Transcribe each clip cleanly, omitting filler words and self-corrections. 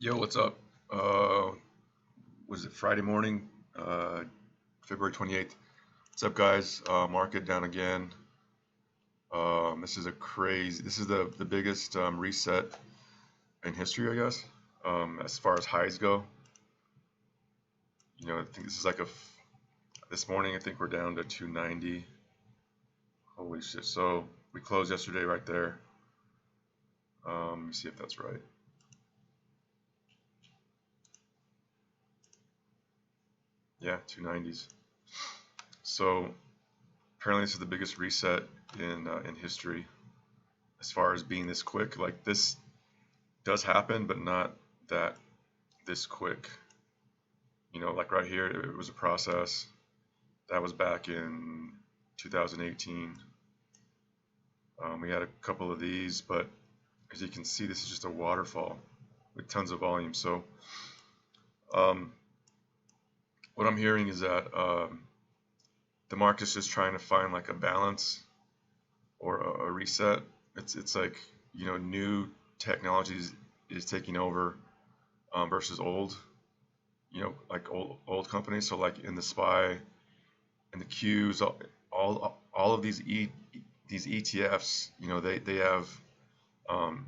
Yo, what's up? Uh, was it Friday morning? February 28th. What's up, guys? Market down again. This is the biggest reset in history, I guess. As far as highs go, I think this is this morning. I think we're down to 290. Holy shit! So we closed yesterday right there. Let me see if that's right. Yeah, 290s. So apparently, this is the biggest reset in history as far as being this quick. Like this does happen, but not that this quick. Like right here, it was a process that was back in 2018. We had a couple of these, but as you can see, this is just a waterfall with tons of volume. So, um, what I'm hearing is that the market's just trying to find like a balance or a reset. It's like new technologies is taking over versus old. Like old companies. So like in the SPY and the Qs, all of these ETFs, um,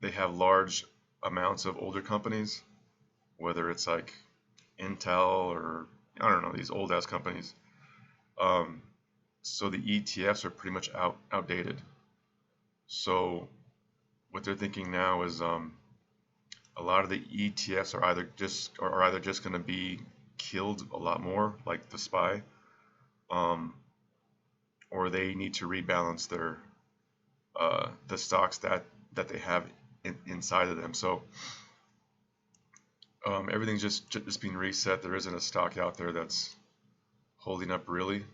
they have large amounts of older companies, whether it's like Intel or I don't know these old ass companies. Um, so the ETFs are pretty much outdated. So what they're thinking now is a lot of the ETFs are either just going to be killed a lot more, like the SPY, um, or they need to rebalance the stocks that they have inside of them. So everything's just being reset. There isn't a stock out there that's holding up really,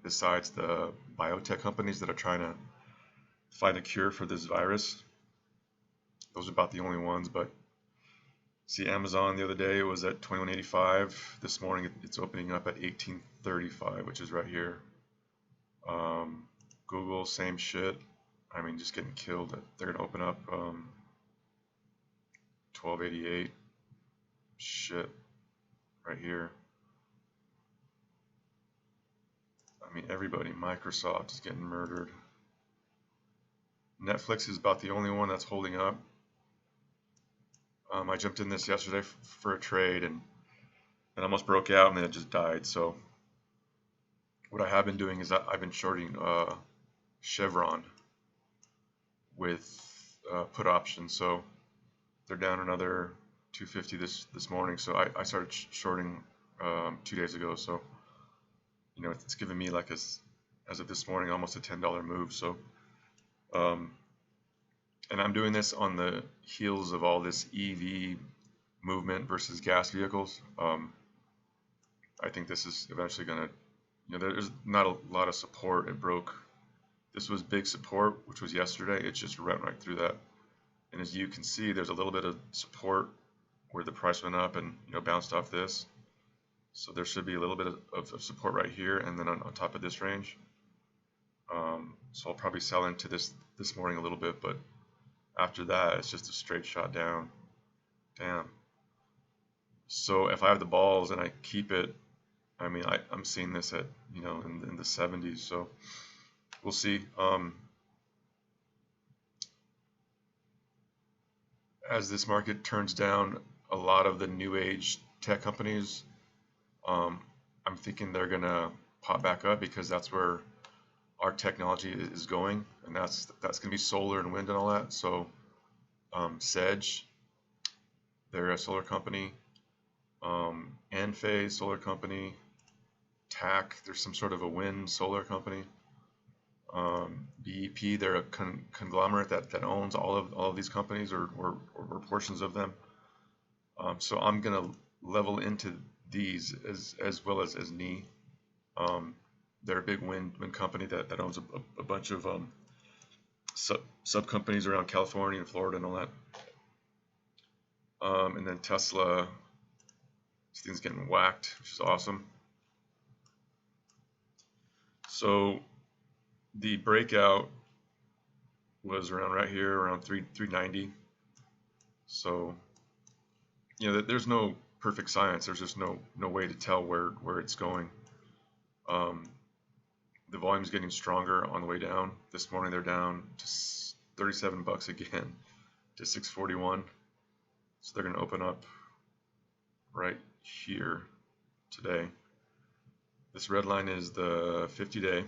besides the biotech companies that are trying to find a cure for this virus. Those are about the only ones. But see, Amazon the other day it was at 21.85. This morning it's opening up at 18.35, which is right here. Google, same shit. I mean, just getting killed. They're gonna open up 12.88. Shit, right here. I mean, everybody. Microsoft is getting murdered. Netflix is about the only one that's holding up. I jumped in this yesterday for a trade and it almost broke out and then it just died. So what I have been doing is I've been shorting Chevron with put options. So they're down another 250 this morning. So I started shorting 2 days ago. So it's given me like as of this morning almost a $10 move. So um, and I'm doing this on the heels of all this EV movement versus gas vehicles. I think this is eventually going to, there's not a lot of support. It broke. This was big support, which was yesterday. It just went right through that. And as you can see, there's a little bit of support where the price went up and bounced off this. So there should be a little bit of support right here, and then on top of this range. So I'll probably sell into this morning a little bit, but after that, it's just a straight shot down. Damn. So if I have the balls and I keep it, I mean, I'm seeing this at in the 70s. So we'll see. As this market turns down, a lot of the new age tech companies, um, I'm thinking they're gonna pop back up because that's where our technology is going, and that's gonna be solar and wind and all that. So Sedge, they're a solar company. Enphase solar company. TAC, there's some sort of a wind solar company. BEP, they're a conglomerate that owns all of these companies or portions of them. So I'm gonna level into these as well as NE. They're a big wind company that owns a bunch of sub companies around California and Florida and all that. And then Tesla, this thing's getting whacked, which is awesome. So the breakout was around right here, around 390. So, there's no perfect science. There's just no way to tell where it's going. The volume's getting stronger on the way down. This morning they're down to $37 again to 641. So they're going to open up right here today. This red line is the 50-day,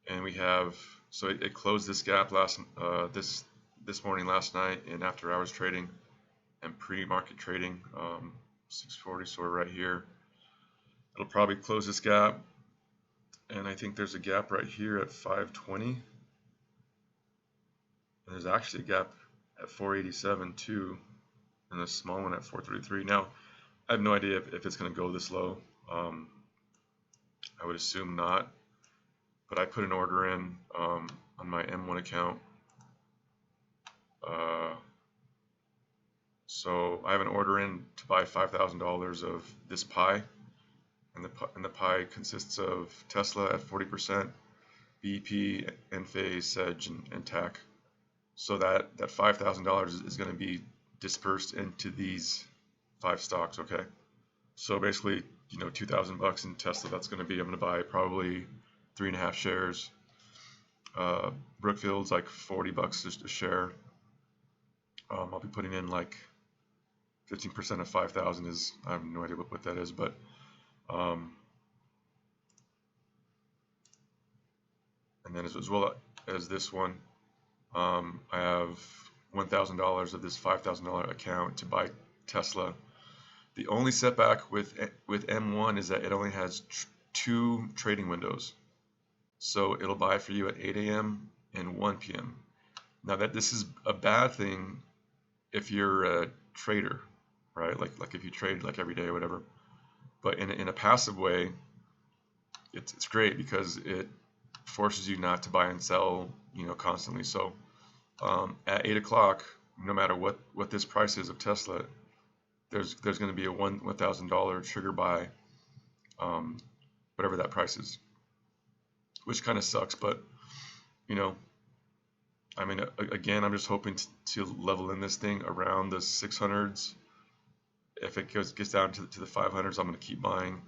and we have, so it closed this gap this morning, last night, in after hours trading and pre-market trading, 640. So we're right here. It'll probably close this gap, and I think there's a gap right here at 520. And there's actually a gap at 487 too, and a small one at 433. Now, I have no idea if it's going to go this low. I would assume not, but I put an order in on my M1 account. So I have an order in to buy $5,000 of this pie, and the pie consists of Tesla at 40%, BP, Enphase, Sedge, and TAC. So that $5,000 is going to be dispersed into these 5 stocks. Okay, so basically, $2,000 in Tesla. That's going to be, I'm going to buy probably 3.5 shares. Brookfield's like $40 just a share. I'll be putting in like 15% of 5,000 is, I have no idea what that is, but and then as well as this one, I have $1,000 of this $5,000 account to buy Tesla. The only setback with M1 is that it only has 2 trading windows. So it'll buy for you at 8 a.m. and 1 p.m. Now this is a bad thing if you're a trader, right? Like if you trade like every day or whatever. But in a passive way, it's great because it forces you not to buy and sell, constantly. So at 8 o'clock, no matter what this price is of Tesla, there's going to be a $1,000 trigger buy, whatever that price is, which kind of sucks. But I mean, again, I'm just hoping to level in this thing around the 600s. If it gets down to the 500s, I'm going to keep buying.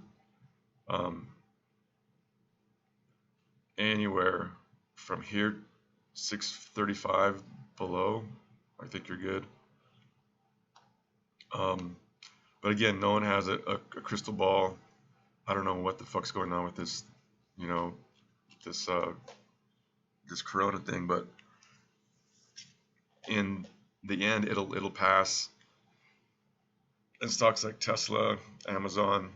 Anywhere from here, 635 below, I think you're good. But again, no one has a crystal ball. I don't know what the fuck's going on with this, this Corona thing, but in the end, it'll pass. And stocks like Tesla, Amazon,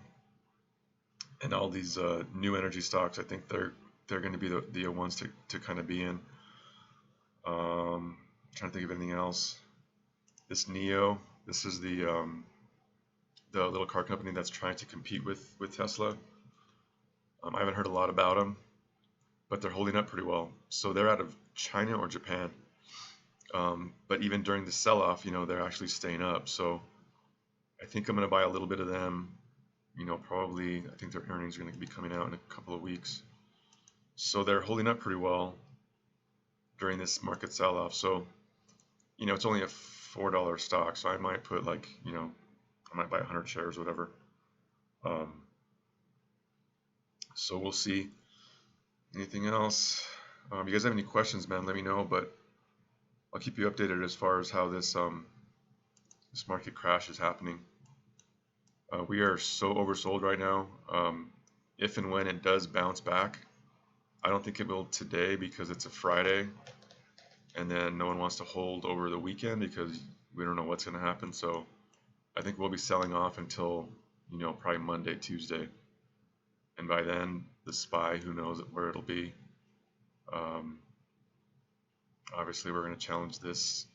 and all these new energy stocks, I think they're going to be the ones to kind of be in. Trying to think of anything else. This NIO, this is the little car company that's trying to compete with Tesla. I haven't heard a lot about them, but they're holding up pretty well. So they're out of China or Japan. But even during the sell-off, they're actually staying up. So I think I'm going to buy a little bit of them. Probably, I think their earnings are going to be coming out in a couple of weeks. So they're holding up pretty well during this market sell-off. So, it's only a $4 stock. So I might put I might buy 100 shares, whatever. So we'll see. Anything else? You guys have any questions, man, let me know. But I'll keep you updated as far as how this this market crash is happening. We are so oversold right now. If and when it does bounce back, I don't think it will today because it's a Friday, and then no one wants to hold over the weekend because we don't know what's going to happen. So I think we'll be selling off until probably Monday, Tuesday, and by then the SPY, who knows where it'll be. Obviously, we're going to challenge this.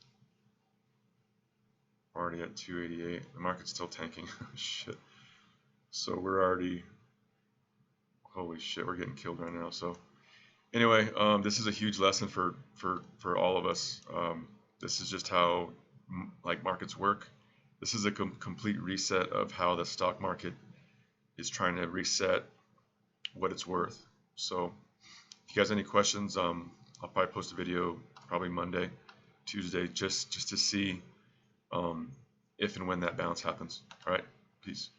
Already at 288. The market's still tanking. Shit. So we're already, holy shit, we're getting killed right now. So anyway, this is a huge lesson for all of us. This is just how markets work. This is a complete reset of how the stock market is trying to reset what it's worth. So if you guys have any questions, I'll probably post a video probably Monday, Tuesday, just to see if and when that bounce happens. All right, peace.